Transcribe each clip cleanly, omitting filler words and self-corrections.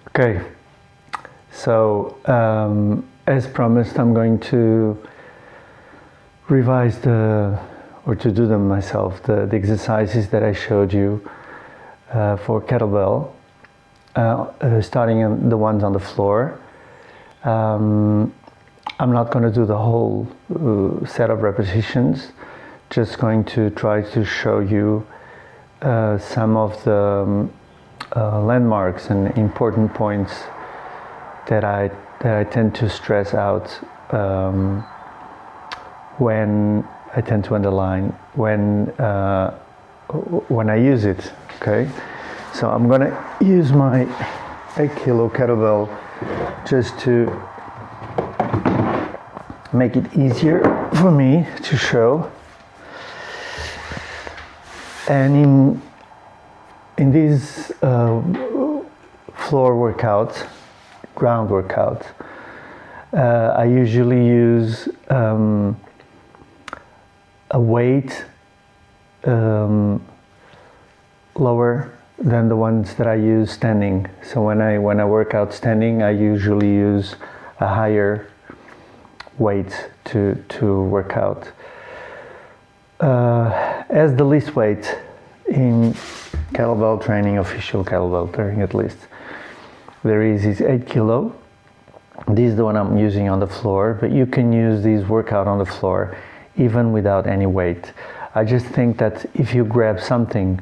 Okay, so as promised, I'm going to revise or to do them myself, the exercises that I showed you for kettlebell, starting in the ones on the floor. I'm not going to do the whole set of repetitions, just going to try to show you some of the landmarks and important points that I tend to stress out when I tend to underline when I use it. Okay, so I'm gonna use my 8 kilo kettlebell just to make it easier for me to show. And in these floor workouts, ground workouts, I usually use a weight lower than the ones that I use standing. So when I work out standing, I usually use a higher weight to work out. As the least weight in kettlebell training, official kettlebell training at least, there is 8 kilo. This is the one I'm using on the floor, but you can use this workout on the floor even without any weight. I just think that if you grab something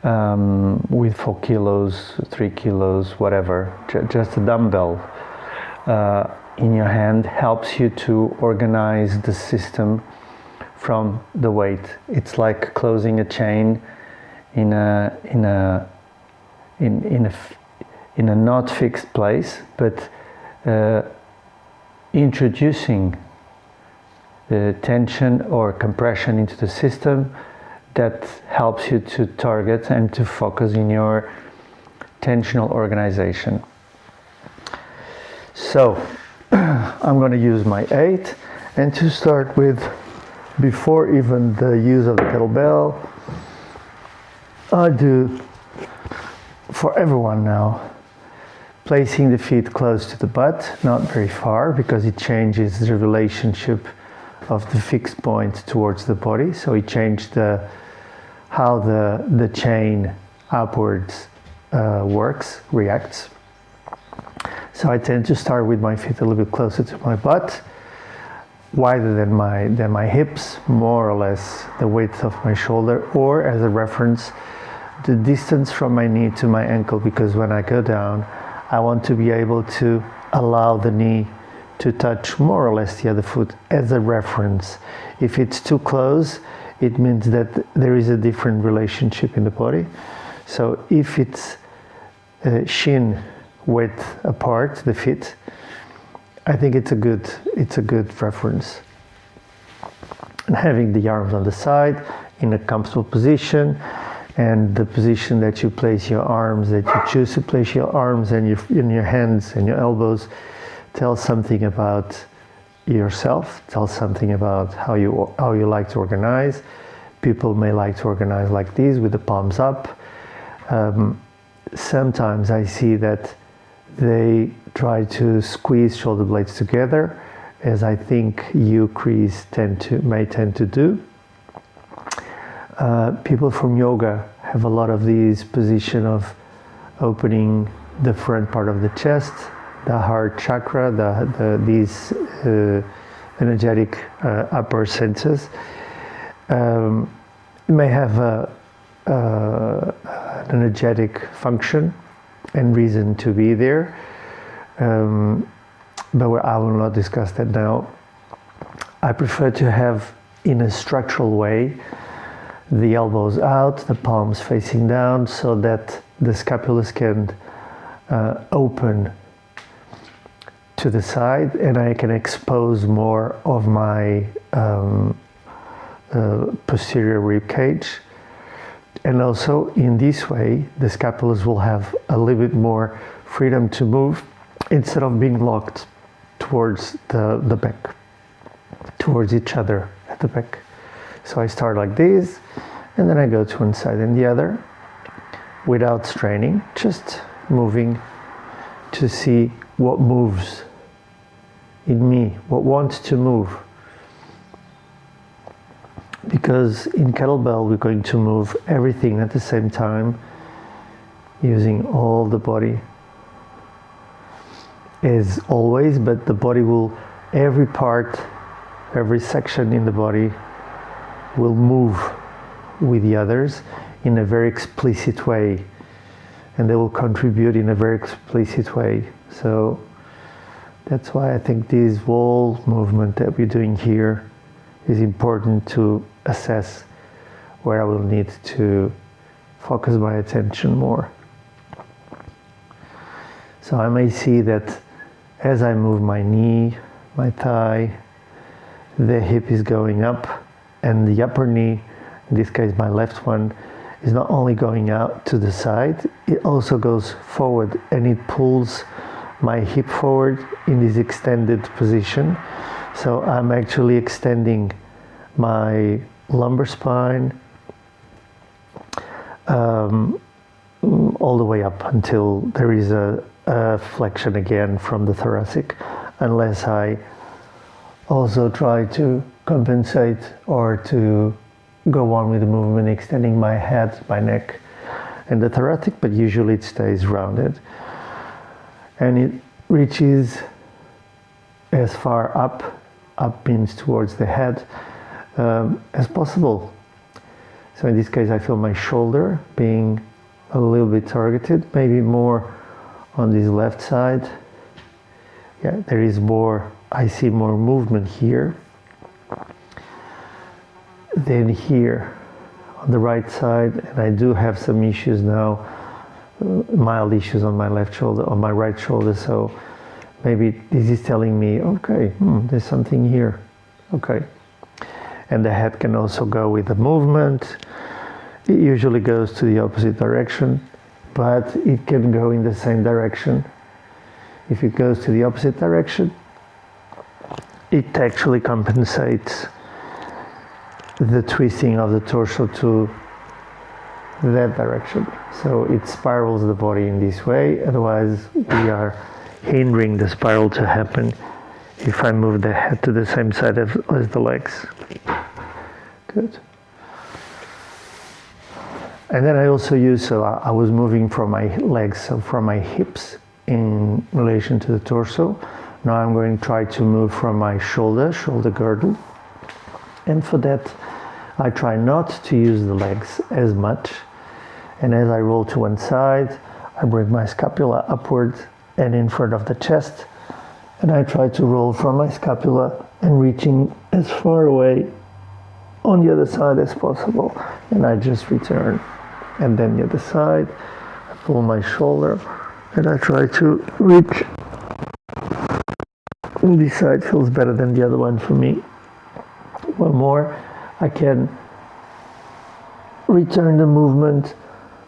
with 4 kilos, 3 kilos, whatever, just a dumbbell in your hand helps you to organize the system from the weight. It's like closing a chain in a not fixed place, but introducing tension or compression into the system that helps you to target and to focus in your tensional organization. So I'm going to use my 8, and to start with, before even the use of the kettlebell, I do for everyone now, placing the feet close to the butt, not very far, because it changes the relationship of the fixed point towards the body. So it changed how the chain upwards reacts. So I tend to start with my feet a little bit closer to my butt, wider than my hips, more or less the width of my shoulder, or as a reference, the distance from my knee to my ankle, because when I go down, I want to be able to allow the knee to touch more or less the other foot as a reference. If it's too close, it means that there is a different relationship in the body. So if it's shin width apart, the feet, I think it's a good reference. And having the arms on the side in a comfortable position, and the position that you place your arms, that you choose to place your arms and your hands and your elbows, tells something about yourself, tells something about how you like to organize. People may like to organize like this, with the palms up. Sometimes I see that they try to squeeze shoulder blades together, as I think you Crees may tend to do. People from yoga have a lot of these position of opening the front part of the chest, the heart chakra, these energetic upper senses. It may have an energetic function and reason to be there, but I will not discuss that now. I prefer to have, in a structural way, the elbows out, the palms facing down, so that the scapulars can open to the side, and I can expose more of my posterior rib cage. And also in this way, the scapulars will have a little bit more freedom to move, instead of being locked towards the back, towards each other at the back. So I start like this, and then I go to one side and the other. without straining, just moving to see what moves in me, what wants to move. Because in kettlebell we're going to move everything at the same time, using all the body as always, but the body will, every part, every section in the body will move with the others in a very explicit way, and they will contribute in a very explicit way. So that's why I think this wall movement that we're doing here is important to assess where I will need to focus my attention more. So I may see that as I move my knee, my thigh, the hip is going up, and the upper knee, in this case my left one, is not only going out to the side, it also goes forward, and it pulls my hip forward in this extended position. So I'm actually extending my lumbar spine all the way up until there is a flexion again from the thoracic, unless I also try to compensate or to go on with the movement, extending my head, my neck, and the thoracic, but usually it stays rounded. And it reaches as far up means towards the head, as possible. So in this case I feel my shoulder being a little bit targeted, maybe more on this left side. Yeah, there is more, I see more movement here than here on the right side, and I do have some issues now, mild issues on my left shoulder, on my right shoulder, so maybe this is telling me, okay, there's something here, okay. And the head can also go with the movement. It usually goes to the opposite direction, but it can go in the same direction. If it goes to the opposite direction, it actually compensates the twisting of the torso to that direction. So it spirals the body in this way, otherwise we are hindering the spiral to happen if I move the head to the same side as the legs. Good. And then I also use, so I was moving from my legs, so from my hips in relation to the torso. Now I'm going to try to move from my shoulder girdle. And for that, I try not to use the legs as much. And as I roll to one side, I bring my scapula upwards and in front of the chest. And I try to roll from my scapula and reaching as far away on the other side as possible. And I just return. And then the other side, I pull my shoulder and I try to reach. This side feels better than the other one for me. One more, I can return the movement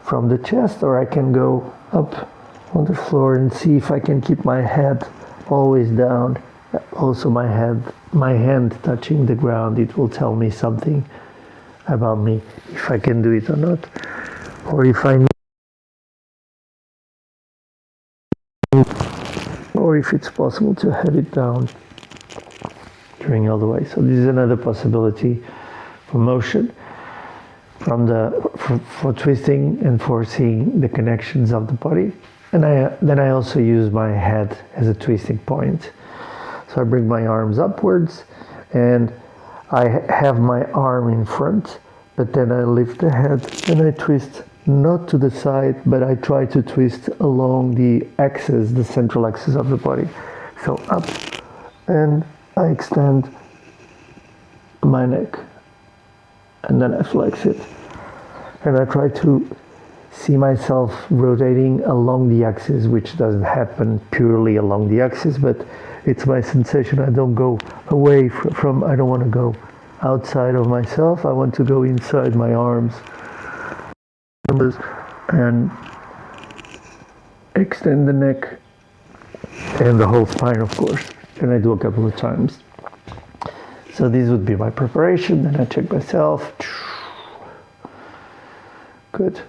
from the chest, or I can go up on the floor and see if I can keep my head always down. Also my hand touching the ground, it will tell me something about me, if I can do it or not, or if I need, or if it's possible to head it down during all the way. So this is another possibility for motion, for twisting and for seeing the connections of the body. And then I also use my head as a twisting point. So I bring my arms upwards and I have my arm in front, but then I lift the head and I twist not to the side, but I try to twist along the axis, the central axis of the body. So up, and I extend my neck, and then I flex it. And I try to see myself rotating along the axis, which doesn't happen purely along the axis, but it's my sensation. I don't go away from, I don't want to go outside of myself. I want to go inside my arms and extend the neck and the whole spine, of course. And I do a couple of times. So this would be my preparation. Then I check myself. Good.